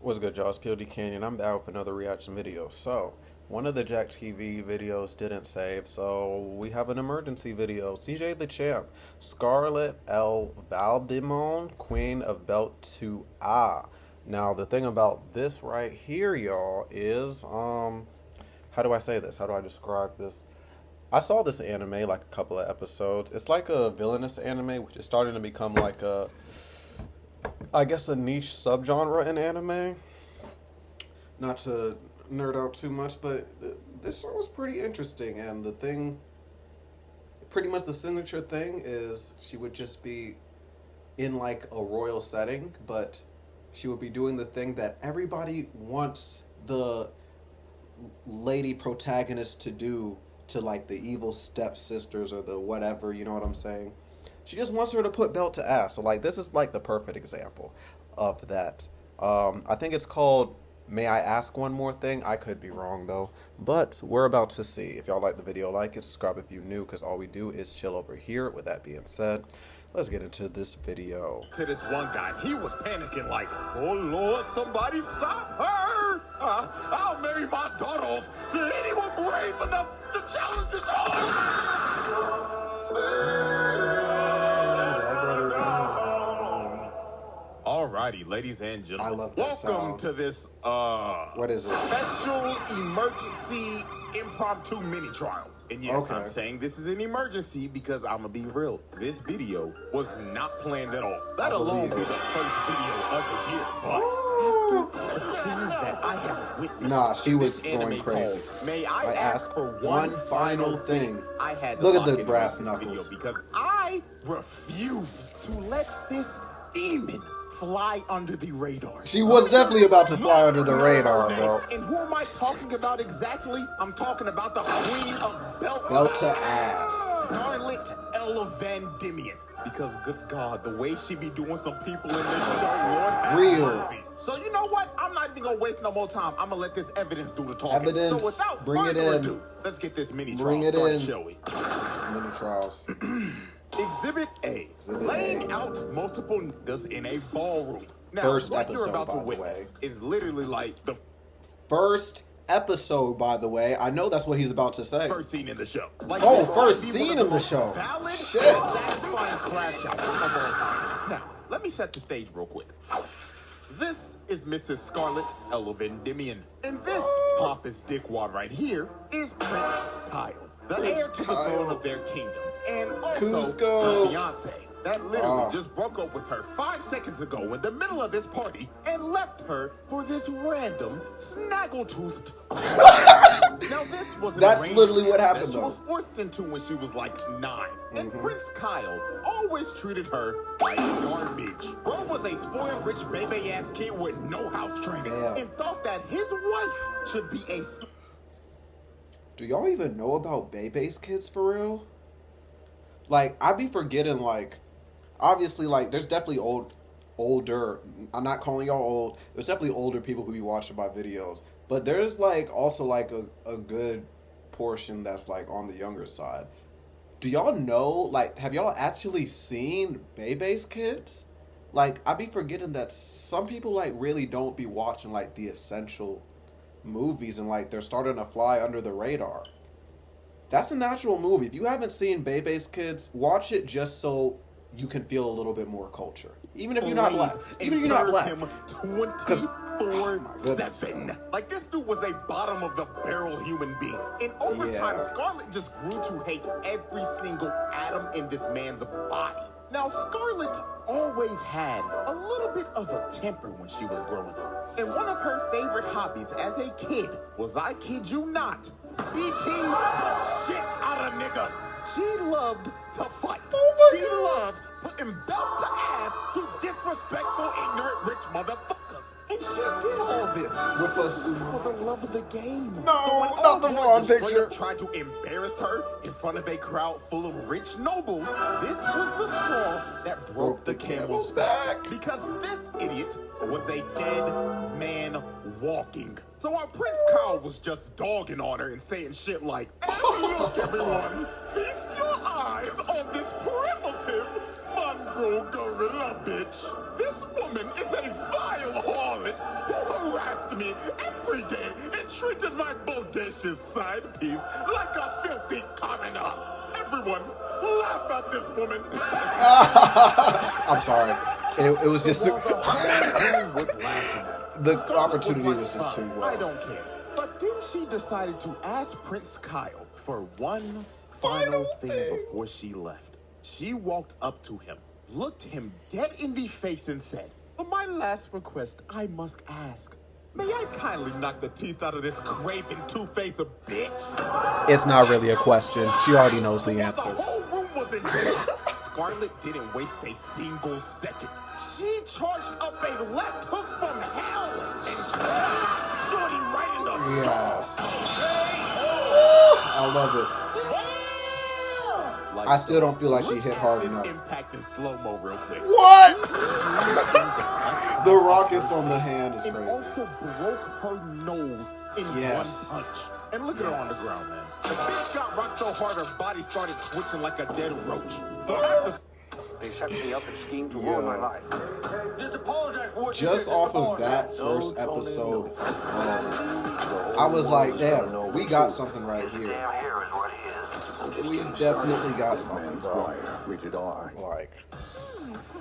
What's good, y'all? It's Pod.cannion. I'm back with another reaction video. So, one of the Jack TV videos didn't save, so we have an emergency video. CJ the Champ, Scarlet L. Vandimion, Queen of Belt 2A. Now, the thing about this right here, y'all, is, how do I say this? How do I describe this? I saw this anime like a couple of episodes. It's like a villainous anime, which is starting to become like I guess a niche subgenre in anime. Not to nerd out too much, but this show was pretty interesting. And the thing, pretty much the signature thing is she would just be in like a royal setting, but she would be doing the thing that everybody wants the lady protagonist to do to like the evil stepsisters or the whatever, you know what I'm saying? She just wants her to put belt to ass. So like this is like the perfect example of that. I think it's called May I Ask One More Thing? I could be wrong though. But we're about to see. If y'all like the video, like it, subscribe if you're new, because all we do is chill over here. With that being said, let's get into this video. To this one guy, he was panicking like, oh Lord, somebody stop her! I'll marry my daughter off to anyone brave enough to challenge his own! Alrighty, ladies and gentlemen. I love that Welcome sound. to this What is it? Special emergency impromptu mini trial. And yes, Okay. I'm saying this is an emergency because I'm gonna be real. This video was not planned at all. Let alone be the first video of the year. But after the things that I have witnessed, Nah, she in was this anime going crazy. called, May I ask for one final thing? I had to Look at lock the in and brass watch this video knuckles. because I refuse to let this demon fly under the radar. She was definitely about to fly under the radar, bro. And who am I talking about exactly? I'm talking about the Queen of Belt to ass. Scarlet L. Vandimion. Because good God, the way she be doing some people in this show, Lord have Real. mercy. So you know what? I'm not even gonna waste no more time. I'm gonna let this evidence do the talking. Evidence, So without bring it further in. ado, let's get this mini Bring trial it started, in. shall we? Mini trials. Exhibit A. Exhibit Laying A. out multiple niggas in a ballroom. Now, First what episode, you're about to by the witness is literally like the First episode, by the way. I know that's what he's about to say. first scene in the show. Like, Oh, this first might be scene one of in the most show. Valid Shit. and satisfying clash outs of all time. Now, let me set the stage real quick. This is Mrs. Scarlet L. Vandimion. And this pompous dickwad right here is Prince Kyle, the heir to the Kyle. throne of their kingdom. And also Cusco. her fiance. That literally just broke up with her 5 seconds ago in the middle of this party and left her for this random snaggle-toothed. Now this was an That's arrangement literally what happened, that she though. was forced into when she was like 9. And Prince Kyle always treated her like garbage. Bro was a spoiled rich baby ass kid with no house training Yeah. and thought that his wife should be a Do y'all even know about Bebe's kids for real? Like, I be forgetting, like, obviously, like, there's definitely older, I'm not calling y'all old, there's definitely older people who be watching my videos, but there's, like, also, like, a good portion that's, like, on the younger side. Do y'all know, like, have y'all actually seen Bebe's kids? Like, I be forgetting that some people, like, really don't be watching, like, the essential movies, and, like, they're starting to fly under the radar. That's an actual movie. If you haven't seen Bebe's Kids, watch it just so you can feel a little bit more culture. Even if you're not black. Even if you're not black. him 24/7. Like, this dude was a bottom of the barrel human being. And over time, Yeah. Scarlet just grew to hate every single atom in this man's body. Now, Scarlet always had a little bit of a temper when she was growing up. And one of her favorite hobbies as a kid was, I kid you not, beating the shit out of niggas. She loved to fight. She loved putting belt to ass to disrespectful, ignorant, rich motherfuckers. And she did all this With us. for the love of the game. No, so when not old the boy wrong just straight picture. up tried to embarrass her in front of a crowd full of rich nobles, this was the straw that broke the camel's back. Because this idiot was a dead man walking. So while Prince Kyle was just dogging on her and saying shit like, "And look, everyone, feast your eyes on this primitive mongrel gorilla bitch. This woman is a vile harlot who me every day and treated my bodacious side piece like a filthy commoner. Everyone, laugh at this woman. I'm sorry. It was just While the whole room was laughing at her, the Scarlet opportunity like, was just too "Fine, well. I don't care." But then she decided to ask Prince Kyle for one final thing before she left. She walked up to him, looked him dead in the face, and said, "For my last request, I must ask. May I kindly knock the teeth out of this craven two-faced bitch?" It's not really a question. She already knows the While the answer. whole room was in shock, Scarlet didn't waste a single second. She charged up a left hook from hell and cracked Shorty right in the Yes. I love it. Like, I still don't feel like she hit hard this enough. impact in slow-mo real quick. What? The rockets on the hand is and crazy. also broke her nose in Yes. one punch. And look at her on the ground, man. The bitch got rocked so hard her body started twitching like a dead roach. So after They set me up and schemed to ruin my life. Just apologize for what you Just did. off of that first episode, I was like, damn, we got something right here. Damn hair is what it is. We definitely got something, bro. Rated R. Like,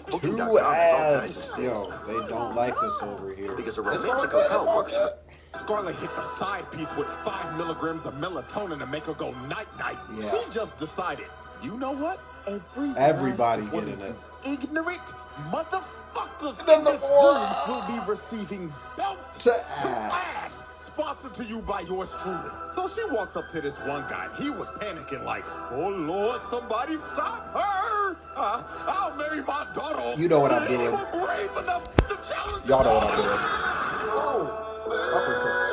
Booking.com two has all kinds ads. of stints. Yo, they don't like this over here. Because a It's romantic all good, hotel it's all works. good. Scarlet hit the side piece with 5 milligrams of melatonin to make her go night-night. Yeah. She just decided, you know what? Everybody last one getting of it. you ignorant motherfuckers Number in this 4. room will be receiving belt To ass. sponsored to you by yours truly. So she walks up to this one guy. He was panicking like, oh Lord, somebody stop her. I'll marry my daughter off You know what to I'm doing. anyone brave enough to challenge Y'all know her." what I'm doing. Uppercut.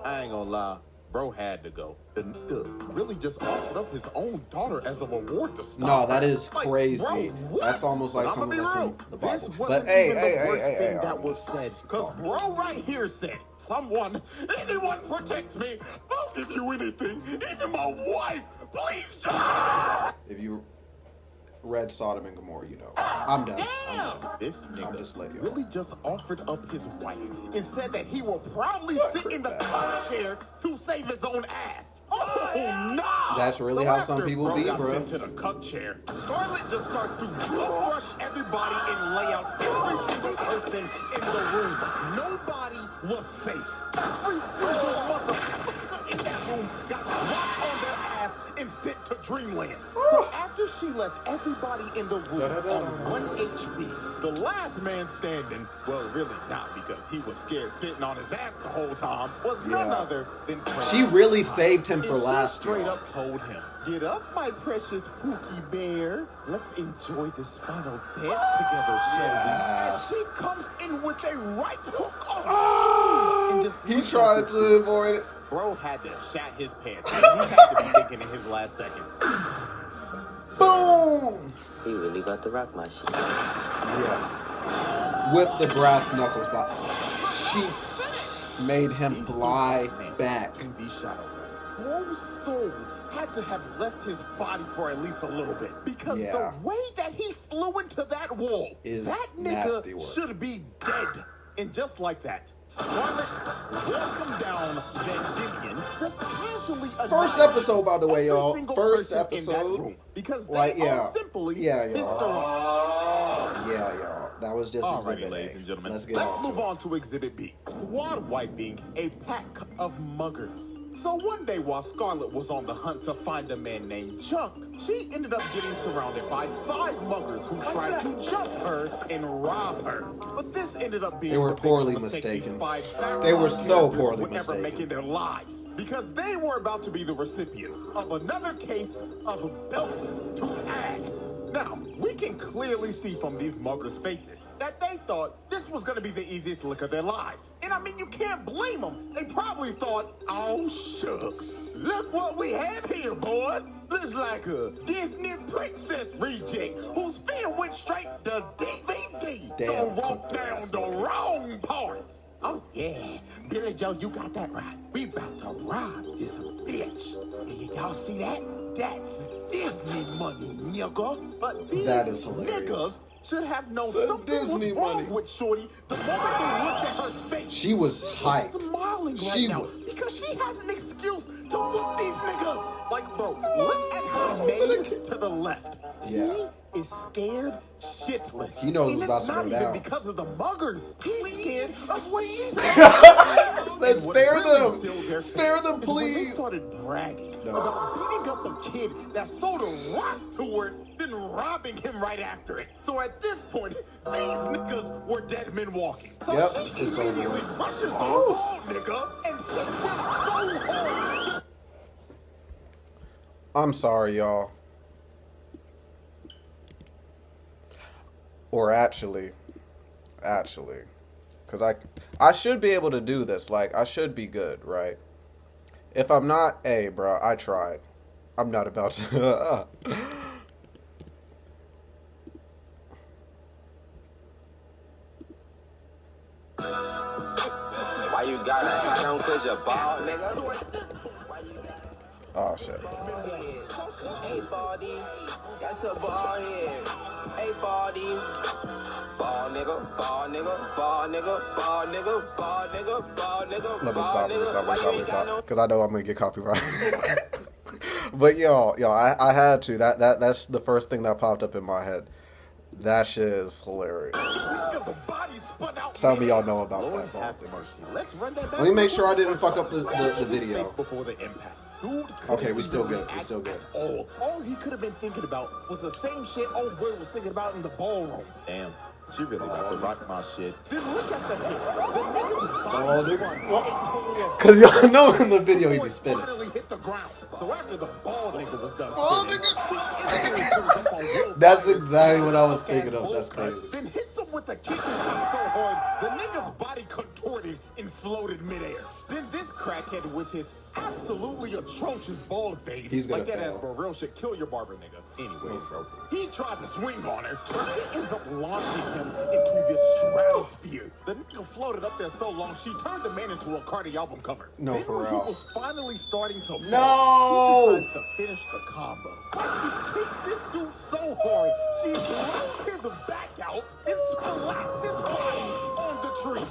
I ain't gonna lie, bro had to go. The nigga really just offered up his own daughter as a reward to stop No, her. that is Like, crazy. bro, what? That's almost like But I'ma something be that's in real. the Bible. This But wasn't hey, even hey, the worst hey, thing hey, that was said. Cause bro right here said, anyone protect me. I'll give you anything. Even my wife. Please just. If you read Sodom and Gomorrah, you know. I'm done. I'm done. This I'm just letting nigga you know. really just offered up his wife and said that he will proudly sit in the cup chair to save his own ass. Oh, no! That's really how some people bro be, got bro. sent to the cup chair, Scarlet just starts to rush everybody and lay out every single person in the room. Nobody was safe. Every single motherfucker in that room got dropped on their ass and sent to Dreamland. So after she left everybody in the room on 1 HP, the last man standing, well, really not because he was scared sitting on his ass the whole time, was none Yeah. other than Prince. She really saved him for And she last. straight up told him, "Get up, my precious Pookie Bear. Let's enjoy this final dance together, shall we?" As she comes in with a right hook on and just He look at tries this to bitch. avoid it. Bro had to shat his pants. Man, he had to be thinking in his last seconds. Boom! He really about to rock my shit. Yes. With the brass knuckles, but she made him She fly sent back. to the shadow. Bro's soul had to have left his body for at least a little bit because Yeah. the way that he flew into that wall, Is that nasty nigga work. should be dead. And just like that, Scarlet welcomed down Vandimion, just casually First annihilated episode, by the way, every y'all. single First person in that episode. room because they Like, yeah. are simply Yeah, y'all. hysterics. Yeah, y'all. That was just Alrighty, Exhibit ladies A. and gentlemen. Let's Let's move move on to Exhibit B. Squad wiping a pack of muggers. So one day while Scarlet was on the hunt to find a man named Chunk, she ended up getting surrounded by 5 muggers who tried to jump her and rob her. But this ended up being They were the biggest poorly mistake these mistaken. 5 They were background so characters poorly would ever mistaken. make in their lives. Because they were about to be the recipients of another case of belt to ass. Now, we can clearly see from these muggers' faces that they thought this was gonna be the easiest lick of their lives. And I mean, you can't blame them. They probably thought, oh, shucks. Look what we have here, boys. Looks like a Disney princess reject whose film went straight to DVD. Damn, Don't walk cooked their down ass. the wrong parts. Oh, yeah. Billy Joe, you got that right. We about to rob this bitch. Y'all see that? That's Disney money, nigga. But these That is hilarious. niggas should have known The something Disney was wrong money. with Shorty the moment they looked at her face. She was hyped. Smiling right She now was. because she has an excuse to whoop these niggas. Like, bro, look at her maid to the left. Yeah. He is scared shitless. He knows and what's about it's to not go even down. because of the muggers. He's scared of what she's Said, And what "Spare really them. sealed their Spare fates them, is when they please." started bragging No. about beating up a kid that sold a rock to her, then robbing him right after it. So at this point, these niggas were dead men walking. So Yep, she it's over. immediately rushes the ball nigga and hits him so hard. I'm sorry, y'all. Or actually, because I should be able to do this. Like, I should be good, right? If I'm not, hey, bro, I tried. I'm not about to. Why you gotta hide on cause you're bald, nigga? Oh shit. Hey, baldy. That's a bald head. Hey, baldy. Ball nigga, ball nigga, ball nigga, ball nigga, ball nigga, ball nigga, Let me ball stop. nigga. Because I know I'm gonna get copyrighted. But yo, I had to. That's the first thing that popped up in my head. That shit is hilarious. Tell me y'all know about Lord that. have mercy. Let's run that back. Let me make sure I didn't First fuck up off, the look at his video. face before the impact. Dude couldn't Okay, we still even good. We react still good. at all he could have been thinking about was the same shit old boy was thinking about in the ballroom. Damn. She really about to rock my shit. Then look at the hit. The nigga's body spun a total of 'Cause y'all know in the video he before be it spinning. finally hit the ground. So after the bald nigga was done spinning, she instantly pulls up on Will That's Byers' exactly what I was fuck-ass thinking of. bowl That's cut, crazy. Then hits him with the kicking shot so hard, the nigga's body contorted and floated midair. Then this crackhead with his absolutely atrocious bald fade, He's gonna like that fail. ass bro real shit, kill your barber nigga. Anyways, bro, he tried to swing on her, but she ends up launching him into this stratosphere. The nigga floated up there so long, she turned the man into a Cardi album cover. No, then for when real. he was finally starting to fall, No! she decides to finish the combo. But she kicks this dude so hard, she blows his back out and splats his body on the tree.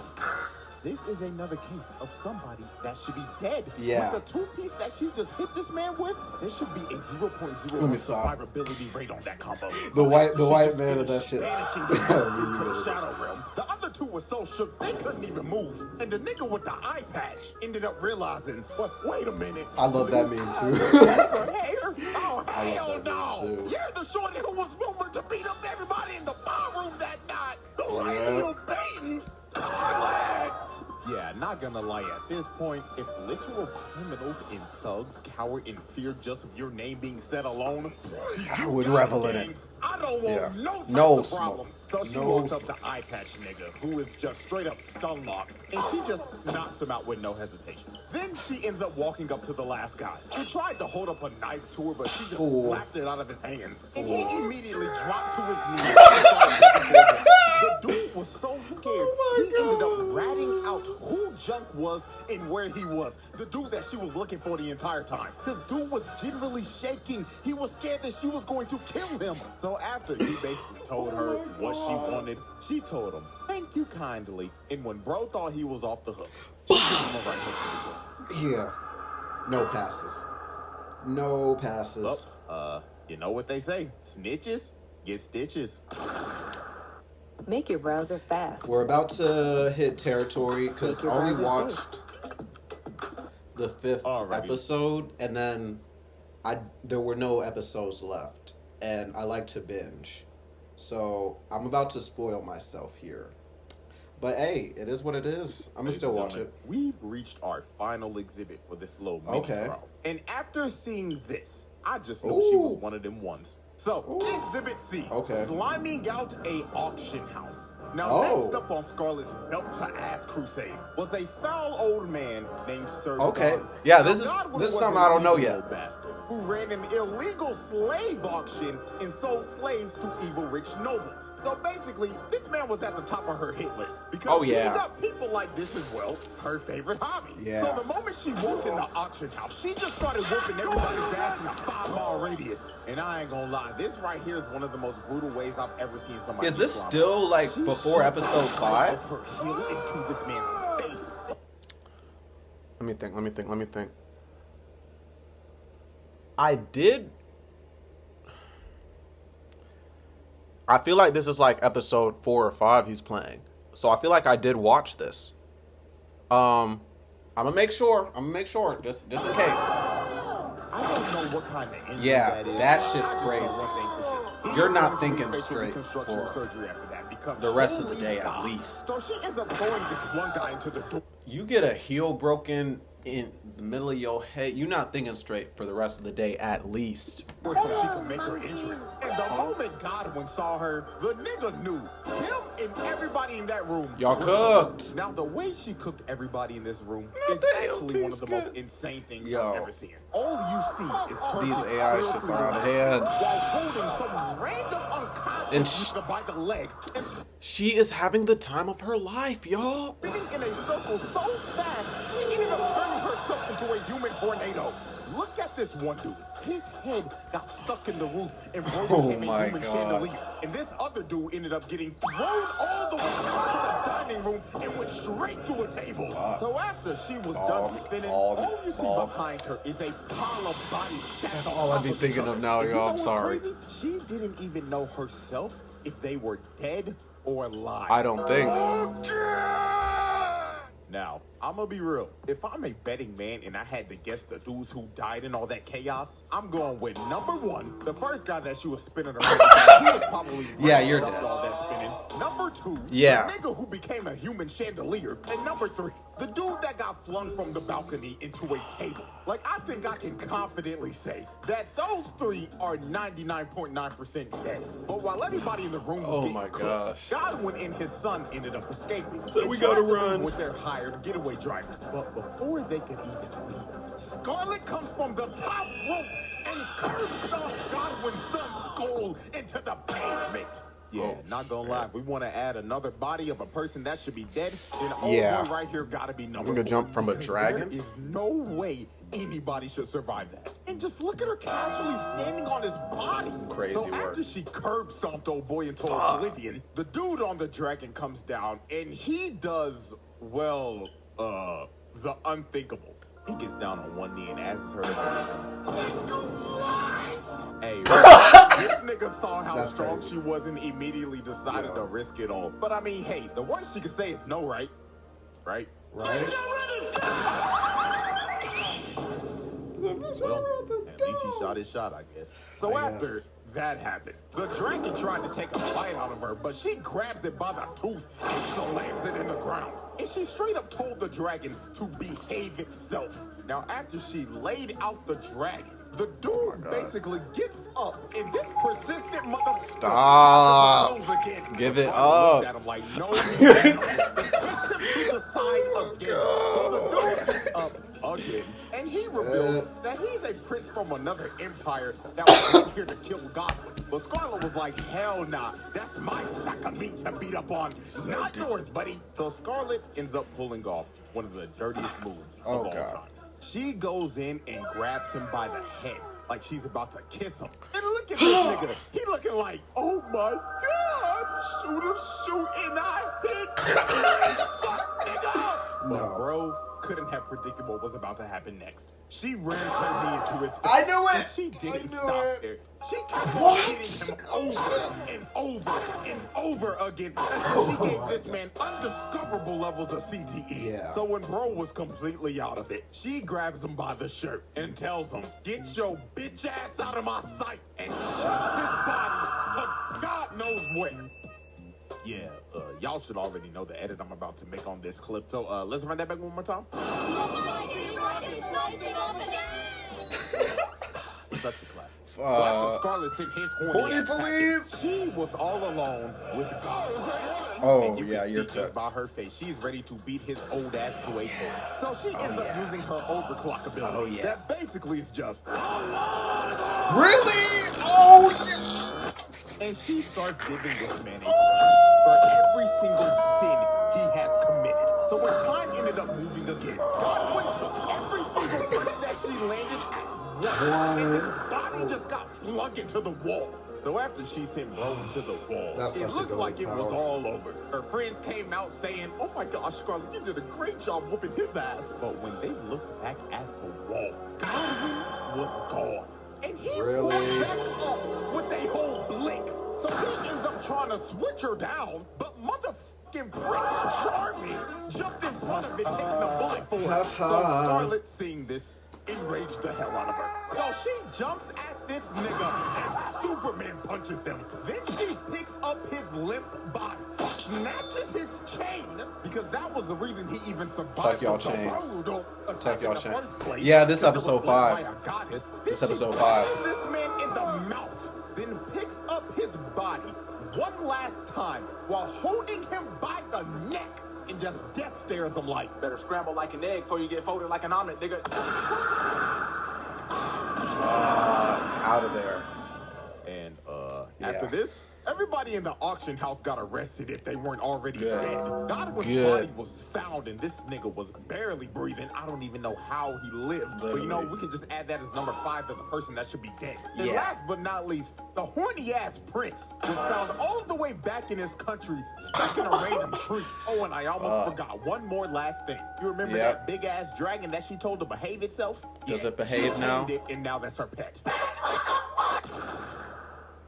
This is another case of somebody that should be dead. Yeah. With the two-piece that she just hit this man with, there should be a 0.01 Let me stop. survivability rate on that combo. The white she man just of that finished shit. banishing the first dude to the shadow realm. The other two were so shook they couldn't even move. And the nigga with the eye patch ended up realizing, well, wait a minute. I love that meme too. Silver hair? Oh, hell love that no. meme, too. You're the shorty who was rumored to beat up everybody in the ballroom that night. The lady who beatings. Scarlet. Yeah, not gonna lie, at this point, if literal criminals and thugs cower in fear just of your name being said alone, I would revel in it. I don't want Yeah. no types No of smoke. problems. So she No walks up smoke. to Eye Patch nigga, who is just straight up stun locked, and she just knocks him out with no hesitation. Then she ends up walking up to the last guy. He tried to hold up a knife to her, but she just slapped it out of his hands. And he immediately dropped to his knees. The dude was so scared, he ended up ratting out who Junk was and where he was. The dude that she was looking for the entire time. This dude was generally shaking. He was scared that she was going to kill him. So after he basically told her what she wanted, she told him, thank you kindly. And when bro thought he was off the hook, she gives him a right hook to the jaw. Yeah. No passes. No passes. You know what they say? Snitches get stitches. Make your browser fast. We're about to hit territory because Make I your only browser watched the 5th Alrighty. episode, and then there were no episodes left, and I like to binge, so I'm about to spoil myself here. But hey, it is what it is. I'm gonna still watch it. We've reached our final exhibit for this little mini Okay. trial. And after seeing this, I just knew she was one of them ones. So, Exhibit C. Okay. Sliming out a auction house. Now, next up on Scarlet's belt-to-ass crusade was a foul old man named Sir Okay. Godwin. Yeah, Now, this is Godwin this is was something an I don't know evil yet. old bastard who ran an illegal slave auction and sold slaves to evil rich nobles. So basically, this man was at the top of her hit list because he got people like this as well, her favorite hobby. Yeah. So the moment she walked in the auction house, she just started whooping everybody's ass in a 5-mile radius. And I ain't gonna lie, this right here is one of the most brutal ways I've ever seen somebody. Is this get still like She before shoved episode the height 5? of her heel into this man's face. Let me think. I feel like this is like episode 4 or 5 he's playing. So I feel like I did watch this. I'm gonna make sure, just in case. I don't know what kind of injury Yeah, that is. that shit's I just know crazy. one thing for sure. He You're is not going to be thinking facial straight reconstruction for surgery after that because the rest of the holy day at God. least. So she ends up throwing this one guy into the door. You get a heel broken in the middle of your head, you're not thinking straight for the rest of the day at least. So she could make her entrance. And the moment Godwin saw her, the nigga knew. Him and everybody in that room. Y'all were cooked. Now, the way she cooked everybody in this room is actually one of the most insane things I've ever seen. All you see is her These AI shits are out of hand. while holding some random unconscious nigga by the leg and She is having the time of her life, y'all. spinning in a circle so fast, she ended up turning herself into a human tornado. Look at this one dude. His head got stuck in the roof and became a human chandelier. And this other dude ended up getting thrown all the way into the dining room and went straight through a table. So after she was done spinning, all you see behind her is a pile of bodies stacked That's on all top I'd be of thinking each other. of now, And you y'all. know I'm what's sorry. crazy? She didn't even know herself if they were dead or alive. I don't think. Now, I'm gonna be real. If I'm a betting man and I had to guess the dudes who died in all that chaos, I'm going with number 1, the first guy that she was spinning around. He was probably You're off dead. all that spinning. Number 2, Yeah. the nigga who became a human chandelier. And number 3, the dude that got flung from the balcony into a table. Like, I think I can confidently say that those 3 are 99.9% dead. But while everybody in the room was getting my cooked, gosh. Godwin and his son ended up escaping. So and we gotta tried to run. leave with their hired getaway driver. But before they could even leave, Scarlet comes from the top rope and curb stomps Godwin's son's skull into the pavement. Yeah, not gonna lie. If we want to add another body of a person that should be dead, then old boy right here gotta be number 4. gonna jump from a Because dragon? There is no way anybody should survive that. And just look at her casually standing on his body. Crazy So work. after she curb stomped old boy into oblivion, the dude on the dragon comes down and he does, well, the unthinkable. He gets down on one knee and asks her to marry him. Hey, this nigga saw how strong she was and immediately decided to risk it all. But I mean, hey, the worst she could say is no, right? Right? Right? Well, at least he shot his shot, I guess. So after that happened, the dragon tried to take a bite out of her, but she grabs it by the tooth and slams it in the ground. And she straight up told the dragon to behave itself. Now, after she laid out the dragon, the dude basically gets up, and this persistent motherfucker Stop. again. Give it Scarlet looked up. at him like, no, and kicks him to the side again. So the dude gets up again, and he reveals that he's a prince from another empire that was sent here to kill Godwin. But Scarlet was like, hell nah, that's my sack of meat to beat up on, not yours, buddy. So Scarlet ends up pulling off one of the dirtiest moves of all time. She goes in and grabs him by the head like she's about to kiss him. And look at this nigga. He looking like, oh my God, shoot, and I hit. Fuck, nigga. But bro couldn't have predicted what was about to happen next. She rams her knee into his face. I knew it. And she didn't stop there. She kept on hitting him over and over and over again until she gave this man undiscoverable levels of CTE. Yeah. So when bro was completely out of it, she grabs him by the shirt and tells him, get your bitch ass out of my sight, and shoves his body to God knows where. Yeah, y'all should already know the edit I'm about to make on this clip. So let's run that back one more time. Such a classic. So after Scarlet sent his horny ass package, she was all alone with God. Oh, and you yeah, can you're see just cooked. by her face, she's ready to beat his old ass to a pulp. So she ends up using her overclock ability. That basically is just. Really? Oh, yeah. And she starts giving this man a punish for every single sin he has committed. So when time ended up moving again, Godwin took every single punch that she landed at once, and his body just got flung into the wall. So after she sent bro into the wall, That's it such a looked good like it was power. all over. Her friends came out saying, "Oh my gosh, Scarlet, you did a great job whooping his ass." But when they looked back at the wall, Godwin was gone. And he Really? pulled back up with a whole blink. So he ends up trying to switch her down, but motherfucking Prince Charming jumped in front of it, taking a bullet for her. So Scarlet, seeing this, enraged the hell out of her. So she jumps at this nigga and Superman punches him. Then she picks up his limp body, snatches his chain, because that was the reason he even survived y'all the chains. Zabarudo attack Tuck y'all in the chains. first place. Yeah, this because it was episode blessed 5. by a goddess. This Then episode she 5. punches this man in the mouth, then picks up his body one last time while holding him by the neck and just death stares him like, Better scramble like an egg before you get folded like an omelet, nigga. Out of there. and after this, everybody in the auction house got arrested if they weren't already Good. dead. Godwin's Good. body was found and this nigga was barely breathing. I don't even know how he lived. But you know, Literally. we can just add that as number 5 as a person that should be dead. And Yeah. last but not least, the horny ass prince was found all the way back in his country, stuck in a random tree. Oh, and I almost forgot one more last thing. You remember Yep. that big ass dragon that she told to behave itself? Does it she behave now? tamed it, and now that's her pet.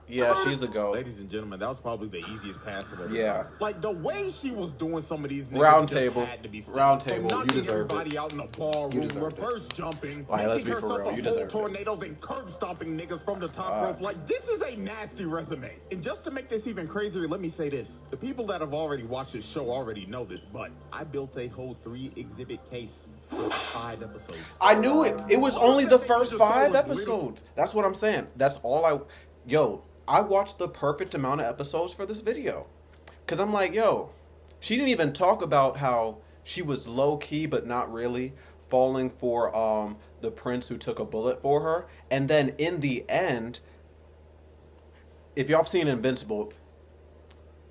Yeah, she's a goat. Ladies and gentlemen, that was probably the easiest pass of ever. Yeah. Like the way she was doing some of these niggas Round just table. had to be stopped. Round From table. You knocking deserved everybody it. out in a ballroom, deserved it. reverse jumping, Like, let's making be for herself real. a You whole deserved it. tornado, then curb stomping niggas from the top rope. Like, this is a nasty resume. And just to make this even crazier, let me say this. The people that have already watched this show already know this, but I built a whole 3-exhibit case with 5 episodes. I knew it. It was All only that the thing first you just saw 5 was little- episodes. That's what I'm saying. That's all I... Yo, I watched the perfect amount of episodes for this video. Because I'm like, yo, she didn't even talk about how she was low-key, but not really, falling for the prince who took a bullet for her. And then in the end, if y'all have seen Invincible,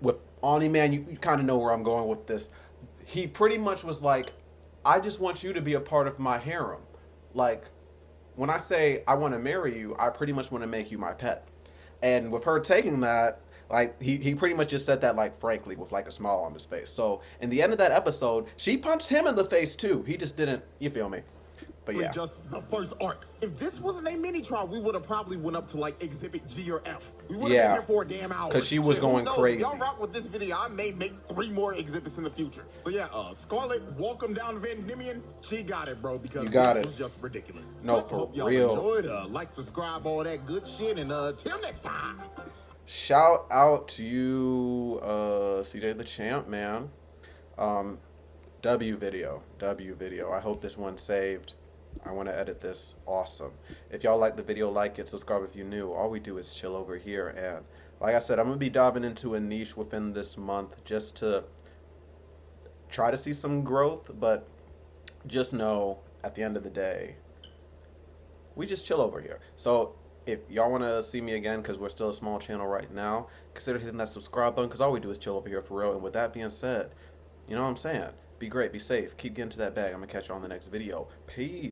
with Ani Man, you kind of know where I'm going with this. He pretty much was like, I just want you to be a part of my harem. Like, when I say I want to marry you, I pretty much want to make you my pet. And with her taking that, like, he pretty much just said that, like, frankly, with, like, a smile on his face. So, in the end of that episode, she punched him in the face, too. He just didn't, you feel me? But yeah. Just the first arc. If this wasn't a mini trial, we would have probably went up to like exhibit G or F. We would have Yeah. been here for a damn hour. 'Cause she was Shit, who going knows? crazy. Y'all rock with this video, I may make 3 more exhibits in the future. But yeah, Scarlet, welcome down to Vandimion. She got it, bro, because You got this it. was just ridiculous. No, So, for hope y'all real. enjoyed. Like, subscribe, all that good shit, and till next time. Shout out to you, CJ the Champ, man. W video. I hope this one saved. I want to edit this. Awesome. If y'all like the video, like it, subscribe if you're new. All we do is chill over here. And like I said, I'm going to be diving into a niche within this month just to try to see some growth. But just know, at the end of the day, we just chill over here. So if y'all want to see me again, because we're still a small channel right now, consider hitting that subscribe button, because all we do is chill over here for real. And with that being said, you know what I'm saying? Be great, be safe, keep getting to that bag. I'm going to catch you on the next video. Peace.